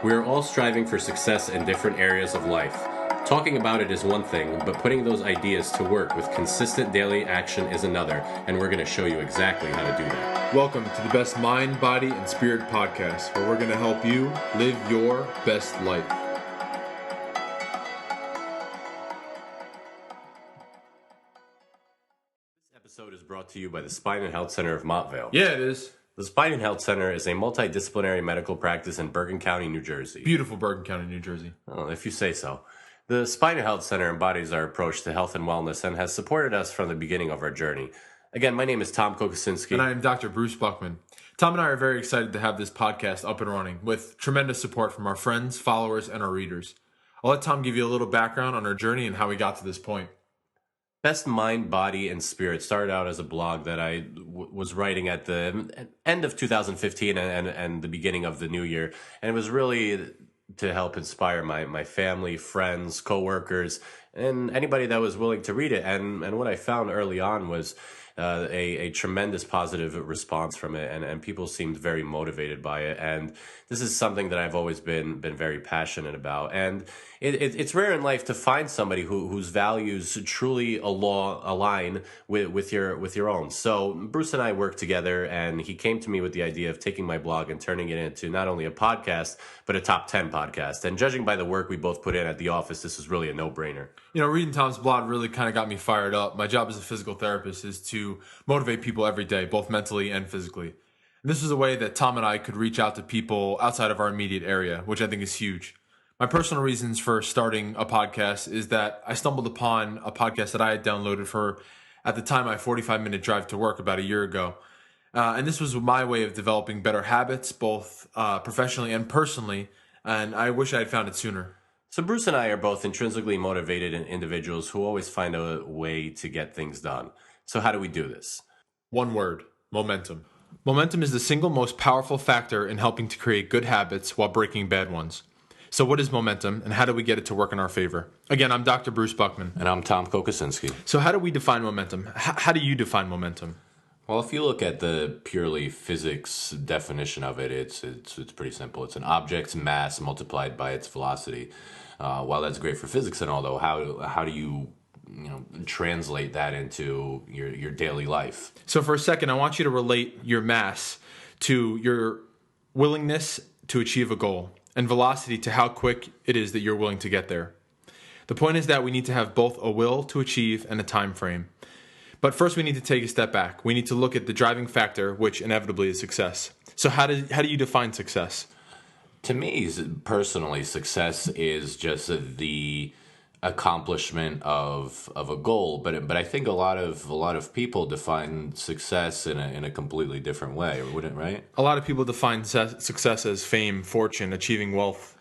We are all striving for success in different areas of life. Talking about it is one thing, but putting those ideas to work with consistent daily action is another, and we're going to show you exactly how to do that. Welcome to the Best Mind, Body, and Spirit podcast, where we're going to help you live your best life. This episode is brought to you by the Spine and Health Center of Montvale. Yeah, it is. The Spine and Health Center is a multidisciplinary medical practice in Bergen County, New Jersey. Beautiful Bergen County, New Jersey. Well, if you say so. The Spine and Health Center embodies our approach to health and wellness and has supported us from the beginning of our journey. Again, my name is Tom Kokosinski. And I am Dr. Bruce Buckman. Tom and I are very excited to have this podcast up and running with tremendous support from our friends, followers, and our readers. I'll let Tom give you a little background on our journey and how we got to this point. Best Mind, Body, and Spirit started out as a blog that I was writing at the end of 2015 and the beginning of the new year. And it was really to help inspire my family, friends, coworkers, and anybody that was willing to read it. And what I found early on was a tremendous positive response from it, and people seemed very motivated by it. And this is something that I've always been very passionate about. And it's rare in life to find somebody whose values truly align with your own. So Bruce and I worked together, and he came to me with the idea of taking my blog and turning it into not only a podcast, but a top 10 podcast. And judging by the work we both put in at the office, this is really a no-brainer. You know, reading Tom's blog really kind of got me fired up. My job as a physical therapist is to motivate people every day, both mentally and physically. And this is a way that Tom and I could reach out to people outside of our immediate area, which I think is huge. My personal reasons for starting a podcast is that I stumbled upon a podcast that I had downloaded for, at the time, my 45-minute drive to work about a year ago. And this was my way of developing better habits, both professionally and personally, and I wish I had found it sooner. So Bruce and I are both intrinsically motivated individuals who always find a way to get things done. So how do we do this? One word: momentum. Momentum is the single most powerful factor in helping to create good habits while breaking bad ones. So what is momentum, and how do we get it to work in our favor? Again, I'm Dr. Bruce Buckman. And I'm Tom Kokosinski. So how do we define momentum? How do you define momentum? Well, if you look at the purely physics definition of it, it's pretty simple. It's an object's mass multiplied by its velocity. While that's great for physics and all, though, how do you translate that into your daily life? So for a second, I want you to relate your mass to your willingness to achieve a goal, and velocity to how quick it is that you're willing to get there. The point is that we need to have both a will to achieve and a time frame. But first, we need to take a step back. We need to look at the driving factor, which inevitably is success. So how do you define success? To me, personally, success is just the accomplishment of a goal, but I think a lot of people define success in a completely different way, wouldn't, right? A lot of people define success as fame, fortune, achieving wealth.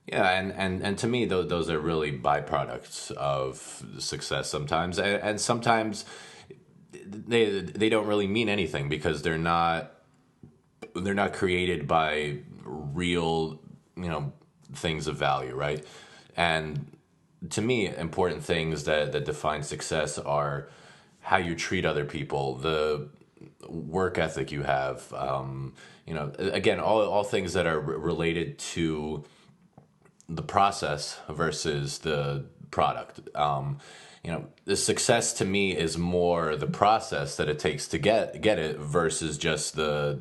Yeah, and to me, those are really byproducts of success sometimes, and sometimes they don't really mean anything because they're not created by real things of value, right? And to me, important things that define success are how you treat other people, the work ethic you have, again, all things that are related to the process versus the product. The success to me is more the process that it takes to get it versus just the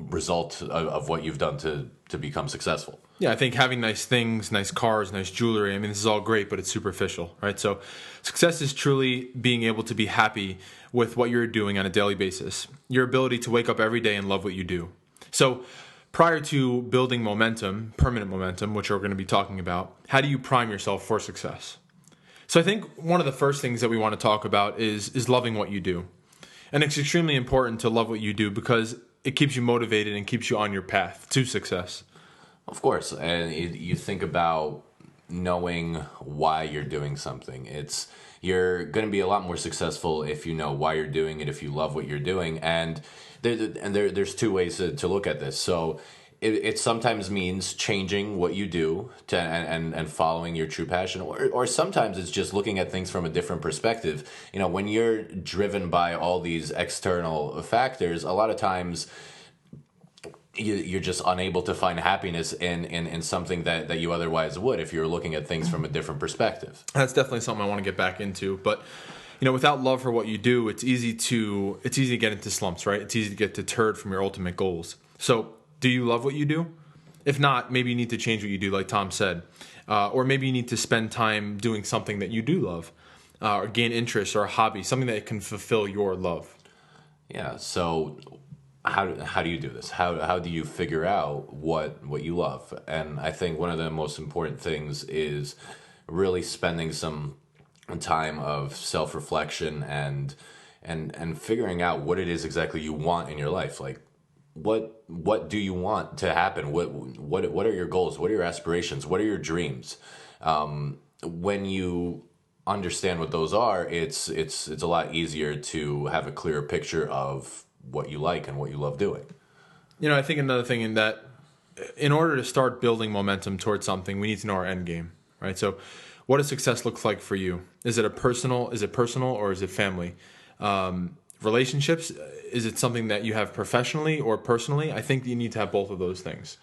result of what you've done to become successful. Yeah, I think having nice things, nice cars, nice jewelry, this is all great, but it's superficial, right? So success is truly being able to be happy with what you're doing on a daily basis, your ability to wake up every day and love what you do. So prior to building momentum, permanent momentum, which we're going to be talking about, how do you prime yourself for success? So I think one of the first things that we want to talk about is loving what you do. And it's extremely important to love what you do because it keeps you motivated and keeps you on your path to success. Of course, and you think about knowing why you're doing something. You're going to be a lot more successful if you know why you're doing it, if you love what you're doing. And there's two ways to look at this. So it sometimes means changing what you do and following your true passion, or sometimes it's just looking at things from a different perspective. When you're driven by all these external factors, a lot of times you're just unable to find happiness in something that you otherwise would if you're looking at things from a different perspective. That's definitely something I want to get back into. But without love for what you do, it's easy to get into slumps, right? It's easy to get deterred from your ultimate goals. So, do you love what you do? If not, maybe you need to change what you do, like Tom said, or maybe you need to spend time doing something that you do love, or gain interest or a hobby, something that can fulfill your love. Yeah. So how do you do this? How do you figure out what you love? And I think one of the most important things is really spending some time of self-reflection and figuring out what it is exactly you want in your life. Like what do you want to happen? What are your goals? What are your aspirations? What are your dreams? When you understand what those are, it's a lot easier to have a clearer picture of what you like and what you love doing. I think another thing in that, in order to start building momentum towards something, we need to know our end game, right? So, what does success look like for you? Is it personal, or is it family? Relationships, is it something that you have professionally or personally? I think you need to have both of those things.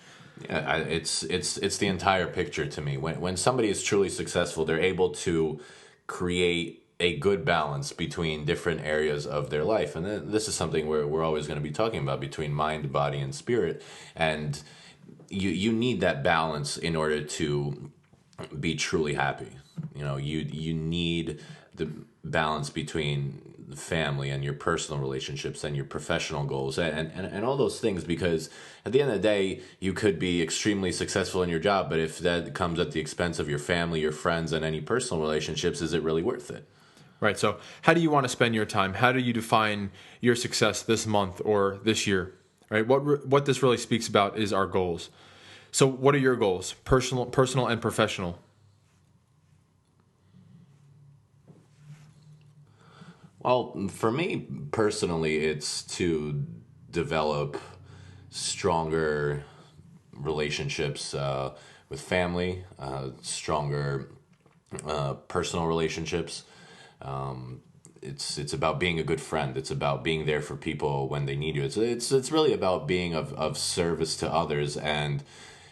Yeah, it's the entire picture to me. When somebody is truly successful, they're able to create a good balance between different areas of their life. And this is something we're always going to be talking about, between mind, body, and spirit. And you need that balance in order to be truly happy. You need the balance between the family and your personal relationships and your professional goals and all those things, because at the end of the day, you could be extremely successful in your job, but if that comes at the expense of your family, your friends, and any personal relationships, is it really worth it? Right. So, how do you want to spend your time? How do you define your success this month or this year? Right. What this really speaks about is our goals. So, what are your goals? Personal, and professional. Well, for me personally, it's to develop stronger relationships with family, stronger personal relationships. It's about being a good friend. It's about being there for people when they need you. It's really about being of service to others and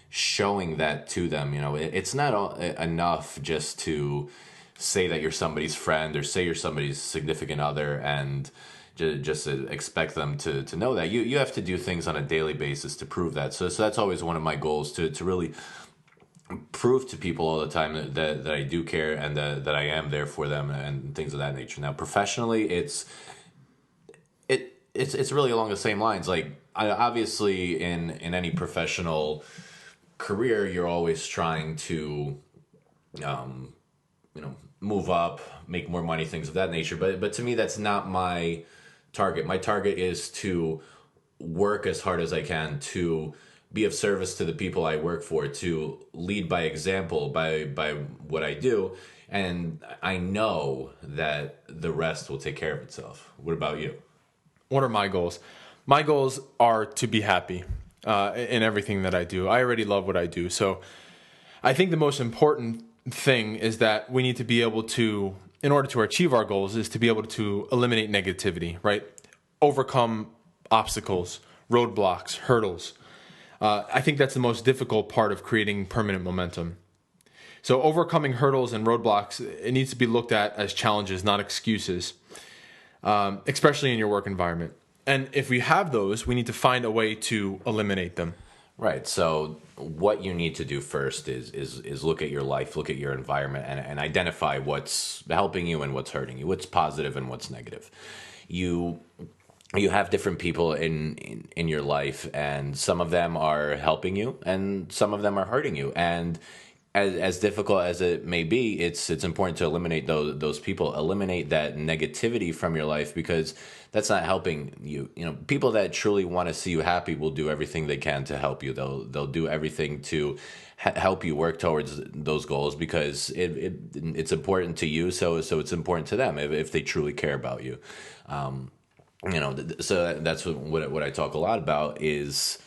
showing that to them. It's not enough just to say that you're somebody's friend or say you're somebody's significant other and just expect them to know that. You have to do things on a daily basis to prove that. So that's always one of my goals, to really prove to people all the time that I do care and that I am there for them and things of that nature. Now, professionally, it's really along the same lines. Like, obviously in any professional career, you're always trying to move up, make more money, things of that nature. But to me, that's not my target. My target is to work as hard as I can to be of service to the people I work for, to lead by example by what I do. And I know that the rest will take care of itself. What about you? What are my goals? My goals are to be happy in everything that I do. I already love what I do. So I think the most important thing is that we need to be able to, in order to achieve our goals, is to be able to eliminate negativity, right? Overcome obstacles, roadblocks, hurdles. I think that's the most difficult part of creating permanent momentum. So overcoming hurdles and roadblocks, it needs to be looked at as challenges, not excuses, especially in your work environment. And if we have those, we need to find a way to eliminate them. Right. So what you need to do first is look at your life, look at your environment, and identify what's helping you and what's hurting you, what's positive and what's negative. You have different people in your life, and some of them are helping you, and some of them are hurting you. And as difficult as it may be, it's important to eliminate those people, eliminate that negativity from your life, because that's not helping you. People that truly want to see you happy will do everything they can to help you. They'll do everything to help you work towards those goals, because it's important to you. So it's important to them if they truly care about you. So that's what I talk a lot about, is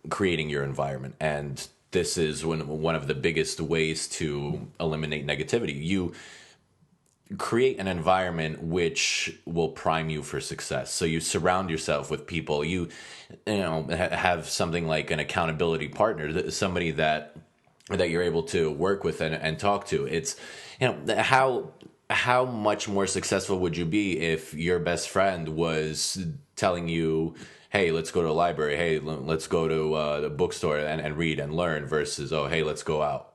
creating your environment. And this is one of the biggest ways to eliminate negativity. You create an environment which will prime you for success. So you surround yourself with people. Have something like an accountability partner, somebody that you're able to work with and talk to. It's, how much more successful would you be if your best friend was telling you, hey, let's go to the library, hey, let's go to the bookstore and read and learn, versus, oh, hey, let's go out.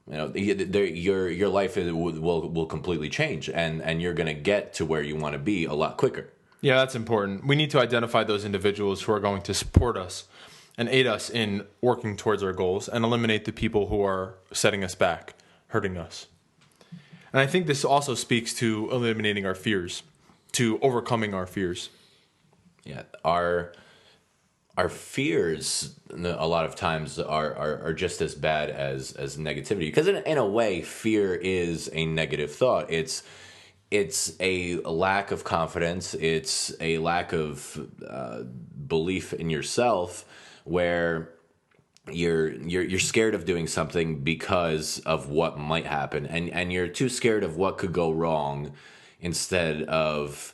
Your life will completely change, and you're going to get to where you want to be a lot quicker. Yeah, that's important. We need to identify those individuals who are going to support us and aid us in working towards our goals, and eliminate the people who are setting us back, hurting us. And I think this also speaks to eliminating our fears, to overcoming our fears. Yeah, our fears a lot of times are just as bad as negativity, because in a way, fear is a negative thought. It's a lack of confidence. It's a lack of belief in yourself, where you're scared of doing something because of what might happen, and you're too scared of what could go wrong instead of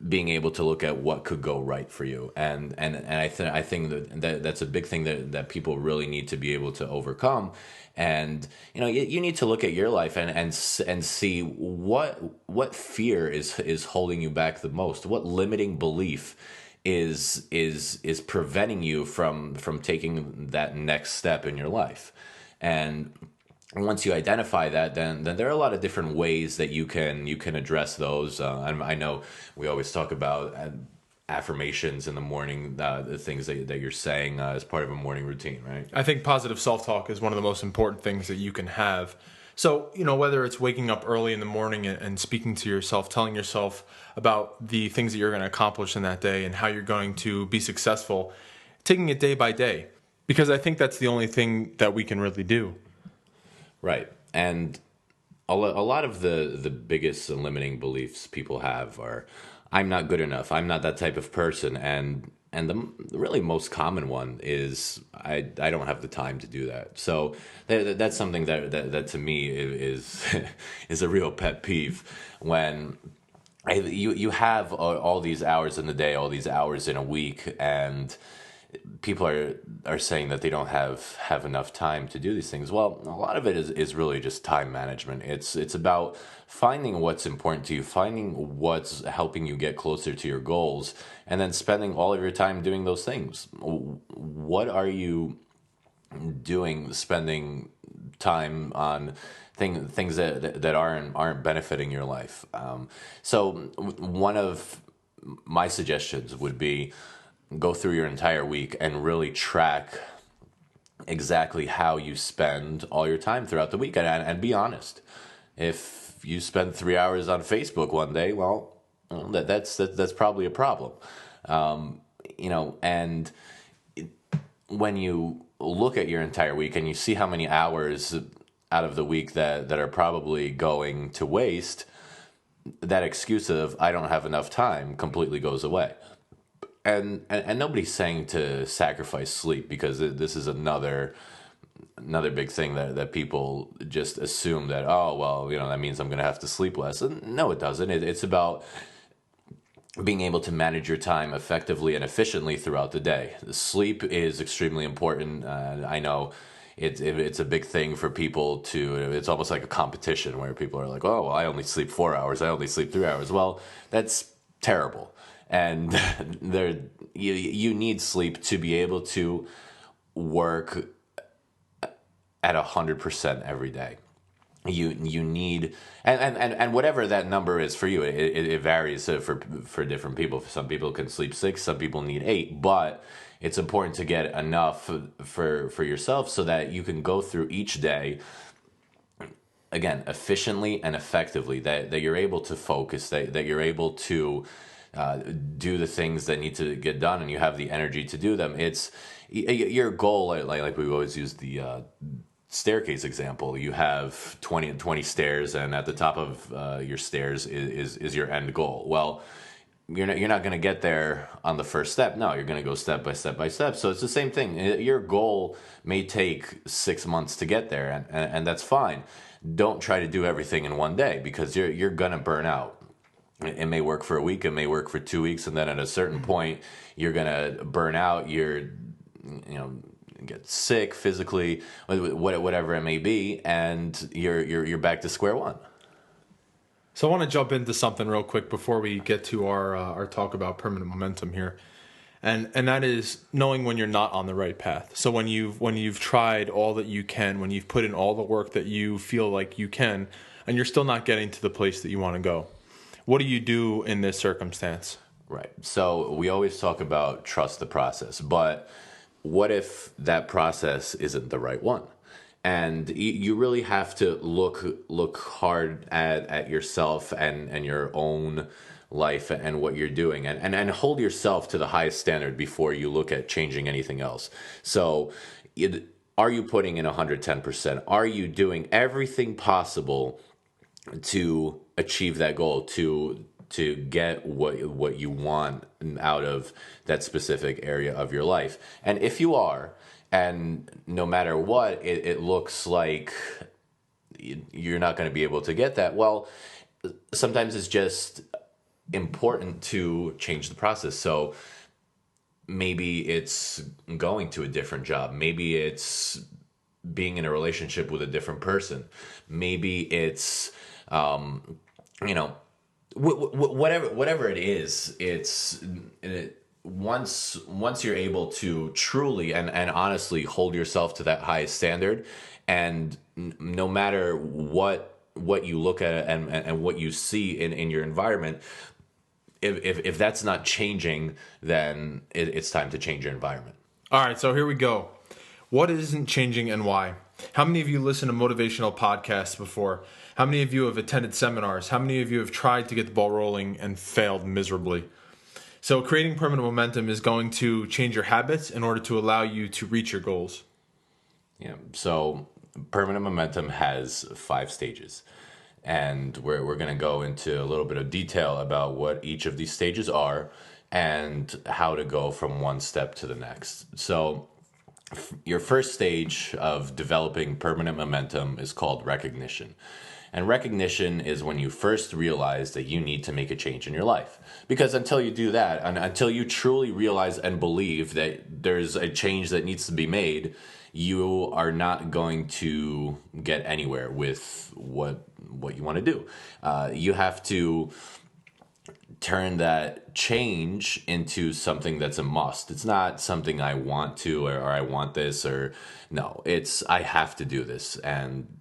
being able to look at what could go right for you. And I think that's a big thing that people really need to be able to overcome. And you need to look at your life and see what fear is holding you back the most, what limiting belief is preventing you from taking that next step in your life. And once you identify that, then there are a lot of different ways that you can address those. I know we always talk about affirmations in the morning, the things that you're saying as part of a morning routine, right? I think positive self-talk is one of the most important things that you can have. So, whether it's waking up early in the morning and speaking to yourself, telling yourself about the things that you're going to accomplish in that day and how you're going to be successful, taking it day by day, because I think that's the only thing that we can really do. Right. And a lot of the biggest limiting beliefs people have are, I'm not good enough, I'm not that type of person. And the really most common one is, I don't have the time to do that. So that's something that to me is is a real pet peeve, when you have all these hours in the day, all these hours in a week, and people are saying that they don't have enough time to do these things. Well, a lot of it is really just time management. It's about finding what's important to you, finding what's helping you get closer to your goals, and then spending all of your time doing those things. What are you doing, spending time on things that aren't benefiting your life? So one of my suggestions would be, go through your entire week and really track exactly how you spend all your time throughout the week, and be honest. If you spend 3 hours on Facebook one day, well, that's probably a problem. And when you look at your entire week and you see how many hours out of the week that are probably going to waste, that excuse of, I don't have enough time, completely goes away. And nobody's saying to sacrifice sleep, because this is another big thing that people just assume that, oh, well, that means I'm going to have to sleep less. And no, it doesn't. It's about being able to manage your time effectively and efficiently throughout the day. Sleep is extremely important. I know it's a big thing for people to, it's almost like a competition where people are like, oh, well, I only sleep 4 hours, I only sleep 3 hours. Well, that's terrible. And you need sleep to be able to work at 100% every day. You need, and whatever that number is for you, it varies for different people. Some people can sleep 6, some people need 8, but it's important to get enough for yourself so that you can go through each day, again, efficiently and effectively, that you're able to focus, that you're able to do the things that need to get done, and you have the energy to do them. It's your goal, like we always use the staircase example. You have 20 stairs, and at the top of your stairs is your end goal. Well, you're not going to get there on the first step. No, you're going to go step by step by step. So it's the same thing. Your goal may take 6 months to get there, and that's fine. don't try to do everything in one day, because you're gonna burn out. It may work for a week, it may work for 2 weeks, and then at a certain point, you're gonna burn out. Get sick physically, whatever it may be, and you're back to square one. So I want to jump into something real quick before we get to our talk about permanent momentum here, and that is knowing when you're not on the right path. So when you've tried all that you can, when you've put in all the work that you feel like you can, and you're still not getting to the place that you want to go, what do you do in this circumstance? Right. So we always talk about trust the process, but what if that process isn't the right one? And you really have to look hard at yourself and your own life and what you're doing, and hold yourself to the highest standard before you look at changing anything else. So are you putting in 110%? Are you doing everything possible to achieve that goal, to get what you want out of that specific area of your life? And if you are, and no matter what, it looks like you're not going to be able to get that, well, sometimes it's just important to change the process. So maybe it's going to a different job. Maybe it's being in a relationship with a different person. Maybe it's, whatever it is, once you're able to truly and honestly hold yourself to that highest standard, and no matter what you look at and what you see in your environment, if that's not changing, then it's time to change your environment. All right, so here we go. What isn't changing and why? How many of you listen to motivational podcasts before? How many of you have attended seminars? How many of you have tried to get the ball rolling and failed miserably? So creating permanent momentum is going to change your habits in order to allow you to reach your goals. Yeah. So permanent momentum has 5 stages. And we're going to go into a little bit of detail about what each of these stages are and how to go from one step to the next. So your first stage of developing permanent momentum is called recognition. And recognition is when you first realize that you need to make a change in your life. Because until you do that, and until you truly realize and believe that there's a change that needs to be made, you are not going to get anywhere with what you want to do. You have to turn that change into something that's a must. It's not something I want to, or I want this, or no, it's I have to do this. And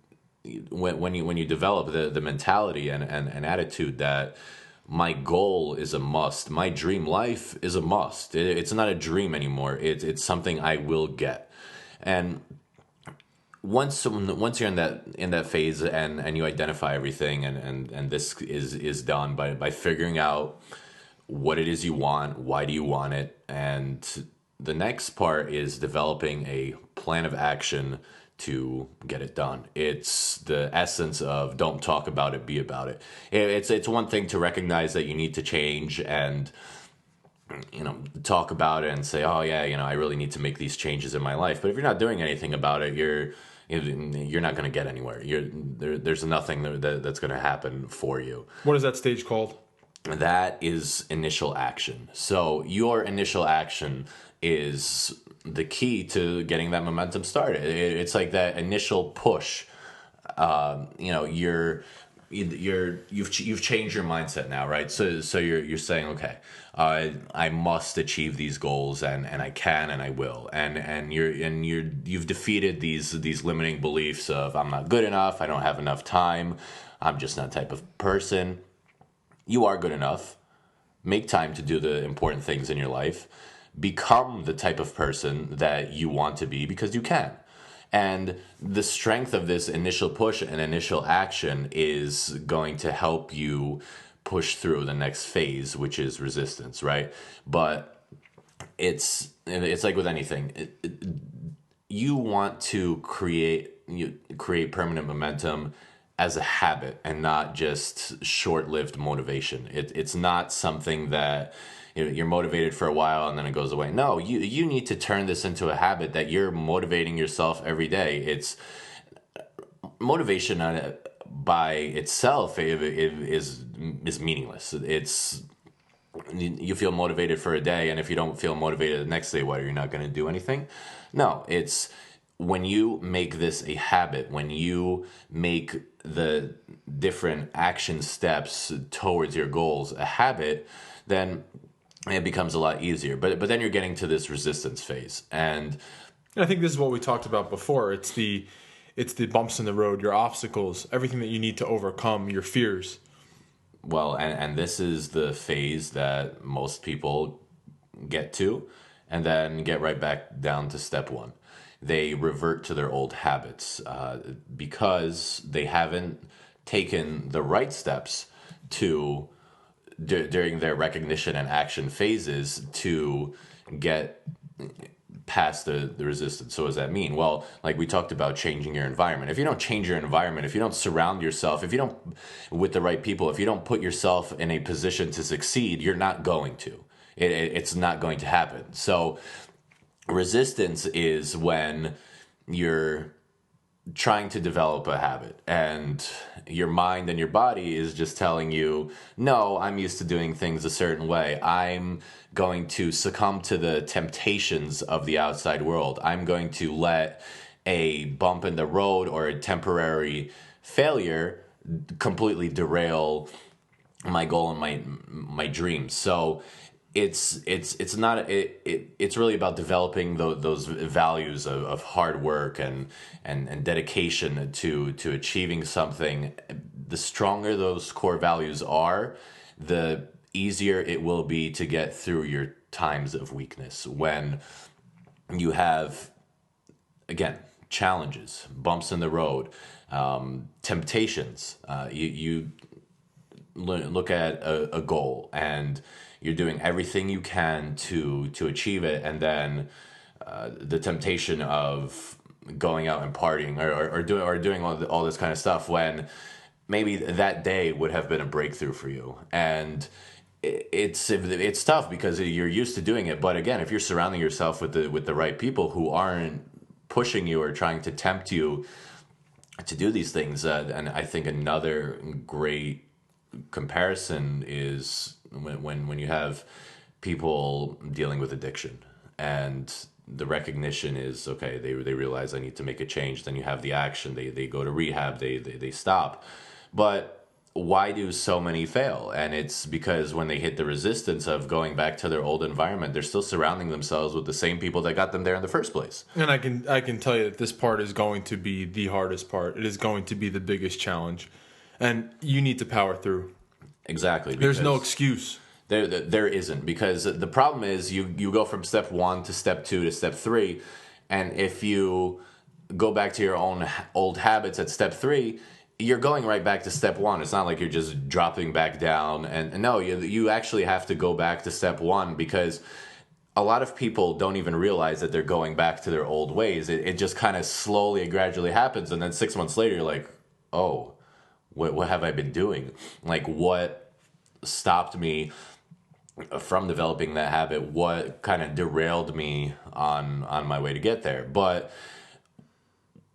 when you develop the mentality and attitude that my goal is a must, my dream life is a must. It's not a dream anymore. It's something I will get. And once you're in that phase and you identify everything, and this is done by figuring out what it is you want, why do you want it, and the next part is developing a plan of action to get it done. It's the essence of don't talk about it, be about it. It's one thing to recognize that you need to change and talk about it and say, oh yeah, I really need to make these changes in my life. But if you're not doing anything about it, you're not going to get anywhere. There's nothing that's going to happen for you. What is that stage called? That is initial action. So your initial action is the key to getting that momentum started. It's like that initial push. You've changed your mindset now, right? So you're saying, okay, I must achieve these goals, and I can, and I will, and you've defeated these limiting beliefs of I'm not good enough, I don't have enough time, I'm just not the type of person. You are good enough. Make time to do the important things in your life. Become the type of person that you want to be, because you can. And the strength of this initial push and initial action is going to help you push through the next phase, which is resistance, right? But it's like with anything. You want to create permanent momentum as a habit and not just short-lived motivation. It's not something that you're motivated for a while and then it goes away. No, you need to turn this into a habit that you're motivating yourself every day. It's motivation by itself is meaningless. It's you feel motivated for a day, and if you don't feel motivated the next day, what, you're not going to do anything? No, it's when you make this a habit, when you make the different action steps towards your goals a habit, then it becomes a lot easier. But then you're getting to this resistance phase, and I think this is what we talked about before. It's the bumps in the road, your obstacles, everything that you need to overcome, your fears. well, and this is the phase that most people get to, and then get right back down to step one. They revert to their old habits because they haven't taken the right steps to during their recognition and action phases to get past the resistance. So what does that mean? Well, like we talked about, changing your environment. If you don't change your environment, if you don't surround yourself, if you don't with the right people, if you don't put yourself in a position to succeed, you're not going to. It's not going to happen. So resistance is when you're trying to develop a habit and your mind and your body is just telling you, no, I'm used to doing things a certain way. I'm going to succumb to the temptations of the outside world. I'm going to let a bump in the road or a temporary failure completely derail my goal and my dreams. So it's not it's really about developing those values of hard work and dedication to achieving something. The stronger those core values are, the easier it will be to get through your times of weakness when you have, again, challenges, bumps in the road, temptations. You look at a goal and you're doing everything you can to achieve it, and then the temptation of going out and partying or doing all this kind of stuff when maybe that day would have been a breakthrough for you. And it's tough because you're used to doing it. But again, if you're surrounding yourself with the right people who aren't pushing you or trying to tempt you to do these things, and I think another great comparison is when you have people dealing with addiction and the recognition is, okay, they realize I need to make a change. Then you have the action, they go to rehab, they stop. But why do so many fail? And it's because when they hit the resistance of going back to their old environment, they're still surrounding themselves with the same people that got them there in the first place. And I can tell you that this part is going to be the hardest part. It is going to be the biggest challenge, and you need to power through. Exactly. There's no excuse. There isn't, because the problem is you go from step 1 to step 2 to step 3, and if you go back to your own old habits at step 3, you're going right back to step 1. It's not like you're just dropping back down. And no, you actually have to go back to step 1, because a lot of people don't even realize that they're going back to their old ways. It just kind of slowly and gradually happens, and then 6 months later you're like, oh, what have I been doing? Like, what stopped me from developing that habit? What kind of derailed me on my way to get there? But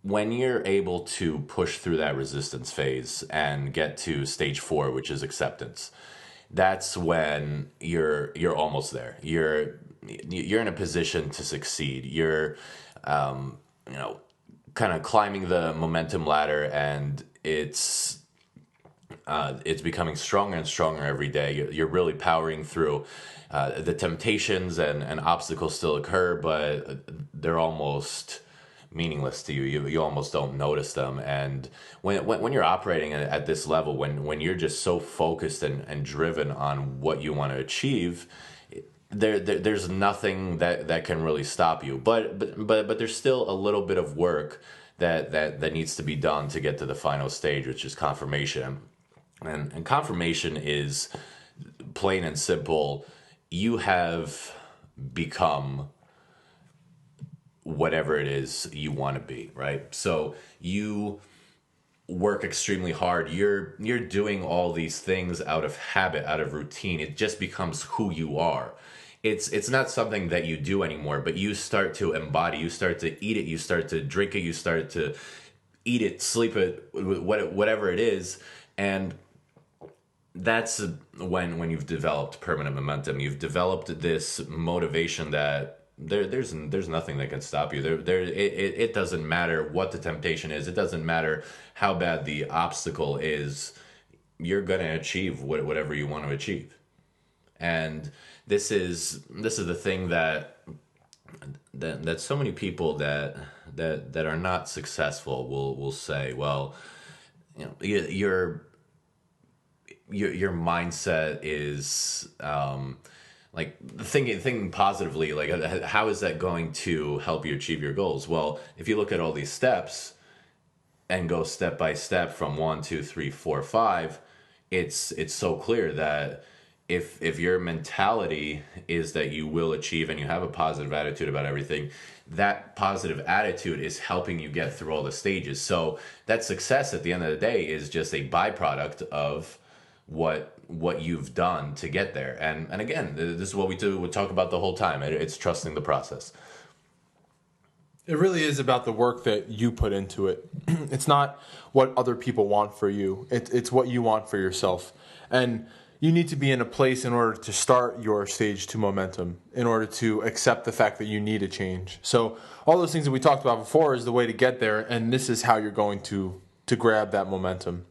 when you're able to push through that resistance phase and get to stage 4, which is acceptance, that's when you're almost there. You're in a position to succeed. You're kind of climbing the momentum ladder, and it's becoming stronger and stronger every day. You're really powering through. The temptations and obstacles still occur, but they're almost meaningless to you. You almost don't notice them. And when you're operating at this level, when you're just so focused and driven on what you want to achieve, there's nothing that can really stop you. But there's still a little bit of work that needs to be done to get to the final stage, which is confirmation. And confirmation is plain and simple. You have become whatever it is you want to be, right? So you work extremely hard. You're doing all these things out of habit, out of routine. It just becomes who you are. It's not something that you do anymore, but you start to embody. You start to eat it. You start to drink it. You start to eat it, sleep it, whatever it is. And that's when you've developed permanent momentum. You've developed this motivation that there's nothing that can stop you. It doesn't matter what the temptation is. It doesn't matter how bad the obstacle is. You're going to achieve whatever you want to achieve. And this is the thing that so many people that are not successful will say, well, you know, your mindset is like thinking positively, like how is that going to help you achieve your goals? Well, if you look at all these steps and go step by step from 1, 2, 3, 4, 5, it's so clear that if your mentality is that you will achieve and you have a positive attitude about everything, that positive attitude is helping you get through all the stages. So that success at the end of the day is just a byproduct of what you've done to get there. And again, this is what we talk about the whole time. It's trusting the process. It really is about the work that you put into it. It's not what other people want for you. It's what you want for yourself. And you need to be in a place in order to start your stage 2 momentum, in order to accept the fact that you need a change. So all those things that we talked about before is the way to get there, and this is how you're going to grab that momentum.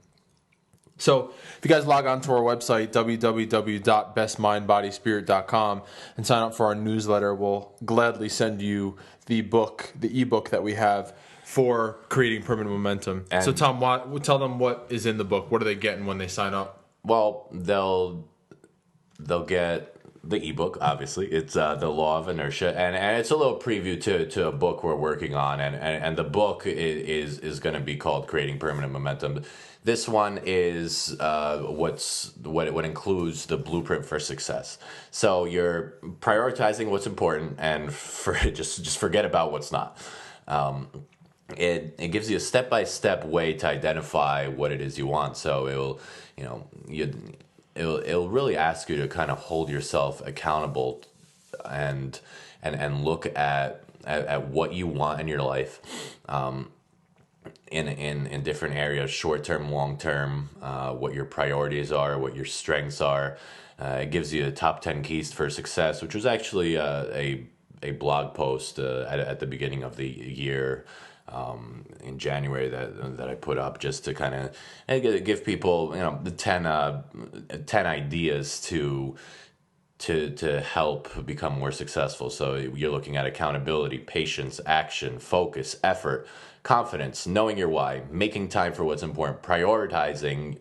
So if you guys log on to our website, www.bestmindbodyspirit.com, and sign up for our newsletter, we'll gladly send you the ebook that we have for creating permanent momentum. And so Tom, tell them what is in the book. What are they getting when they sign up? Well, they'll get the ebook. Obviously, it's the Law of Inertia, and it's a little preview to a book we're working on, and the book is going to be called Creating Permanent Momentum. This one is what includes the blueprint for success. So you're prioritizing what's important, and just forget about what's not. It gives you a step-by-step way to identify what it is you want. So it'll really ask you to kind of hold yourself accountable and look at what you want in your life, in different areas, short-term, long-term, what your priorities are, what your strengths are. It gives you the top 10 keys for success, which was actually a blog post at the beginning of the year, in January that I put up, just to kind of give people, the 10 ideas to help become more successful. So you're looking at accountability, patience, action, focus, effort, confidence, knowing your why, making time for what's important, prioritizing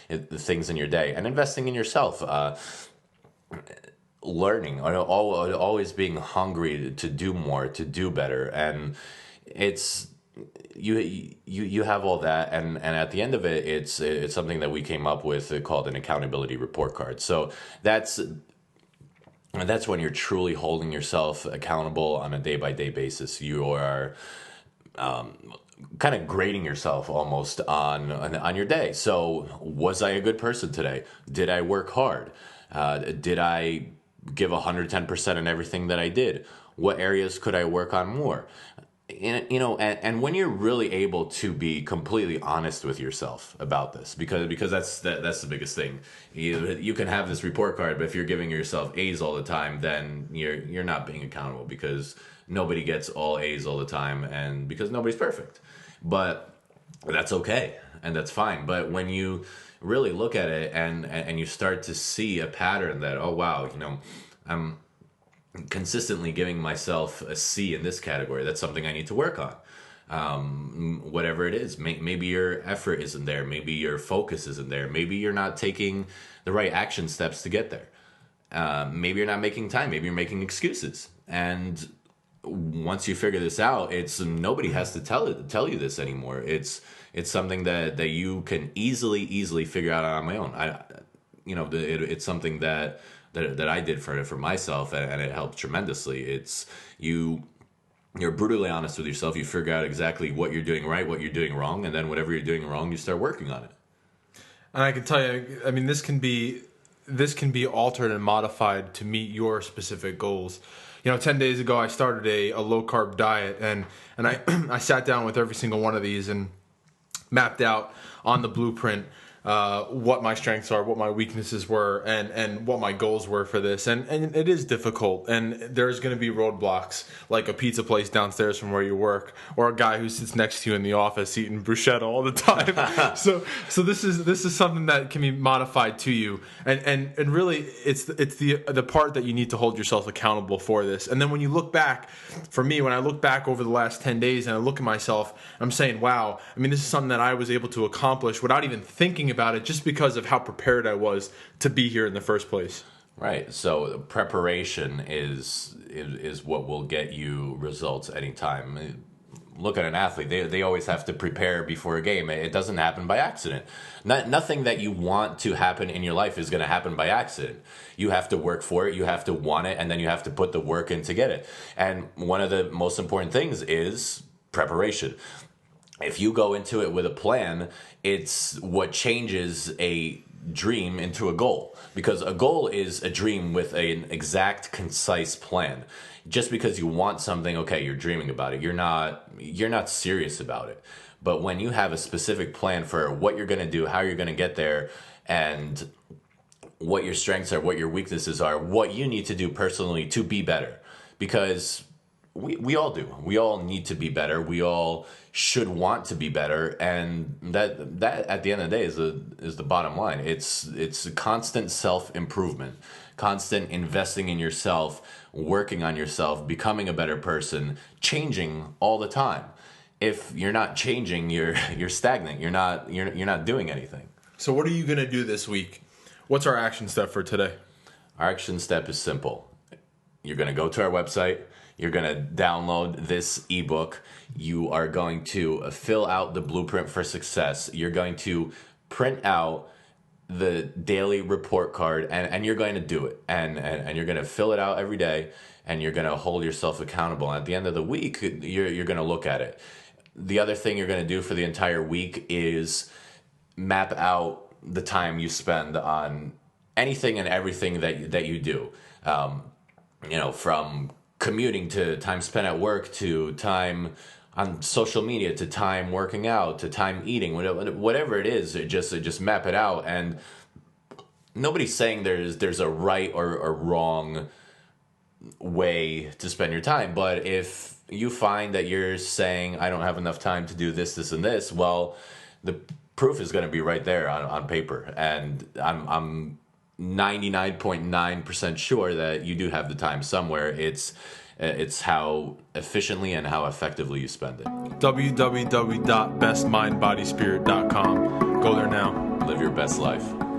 the things in your day, and investing in yourself. Learning, always being hungry to do more, to do better. And it's you have all that, and at the end of it, it's something that we came up with called an accountability report card. So that's when you're truly holding yourself accountable on a day-by-day basis. You are kind of grading yourself almost on your day. So was I a good person today? Did I work hard? Did I give 110% in everything that I did? What areas could I work on more? And when you're really able to be completely honest with yourself about this, because that's the biggest thing. You can have this report card, but if you're giving yourself A's all the time, then you're not being accountable, because nobody gets all A's all the time, and because nobody's perfect. But that's okay, and that's fine. But when you really look at it and you start to see a pattern that, oh wow, I'm consistently giving myself a C in this category. That's something I need to work on. Whatever it is, maybe your effort isn't there. Maybe your focus isn't there. Maybe you're not taking the right action steps to get there. Maybe you're not making time. Maybe you're making excuses. And once you figure this out, nobody has to tell you this anymore. It's something that you can easily figure out on my own. It's something that I did for myself, and it helped tremendously. It's you're brutally honest with yourself. You figure out exactly what you're doing right, what you're doing wrong, and then whatever you're doing wrong, you start working on it. And I can tell you, I mean, this can be this can be altered and modified to meet your specific goals. 10 days ago, I started a low carb diet, and I, I sat down with every single one of these and mapped out on the blueprint what my strengths are, what my weaknesses were, and what my goals were for this. And it is difficult, and there's going to be roadblocks, like a pizza place downstairs from where you work, or a guy who sits next to you in the office eating bruschetta all the time. so this is something that can be modified to you, and really it's the part that you need to hold yourself accountable for this. And then when you look back, for me, when I look back over the last 10 days and I look at myself, I'm saying, wow, I mean, this is something that I was able to accomplish without even thinking about it, just because of how prepared I was to be here in the first place. Right. So preparation is what will get you results anytime. Look at an athlete. They always have to prepare before a game. It doesn't happen by accident. Nothing that you want to happen in your life is going to happen by accident. You have to work for it. You have to want it, and then you have to put the work in to get it. And one of the most important things is preparation. If you go into it with a plan, it's what changes a dream into a goal, because a goal is a dream with an exact, concise plan. Just because you want something, okay, you're dreaming about it. You're not serious about it. But when you have a specific plan for what you're going to do, how you're going to get there, and what your strengths are, what your weaknesses are, what you need to do personally to be better, because we all do. We all need to be better. We all should want to be better, and that at the end of the day is the bottom line. It's a constant self-improvement, constant investing in yourself, working on yourself, becoming a better person, changing all the time. If you're not changing, you're stagnant. You're not doing anything. So what are you going to do this week? What's our action step for today? Our action step is simple. You're going to go to our website. You're going to download this ebook. You are going to fill out the blueprint for success. You're going to print out the daily report card, and you're going to do it. And you're going to fill it out every day, and you're going to hold yourself accountable. And at the end of the week, you're going to look at it. The other thing you're going to do for the entire week is map out the time you spend on anything and everything that you do. From commuting to time spent at work, to time on social media, to time working out, to time eating, whatever it is, just map it out. And nobody's saying there's a right or wrong way to spend your time. But if you find that you're saying, I don't have enough time to do this, this, and this, well, the proof is going to be right there on paper. And I'm 99.9% sure that you do have the time somewhere. It's how efficiently and how effectively you spend it. www.bestmindbodyspirit.com. Go there now. Live your best life.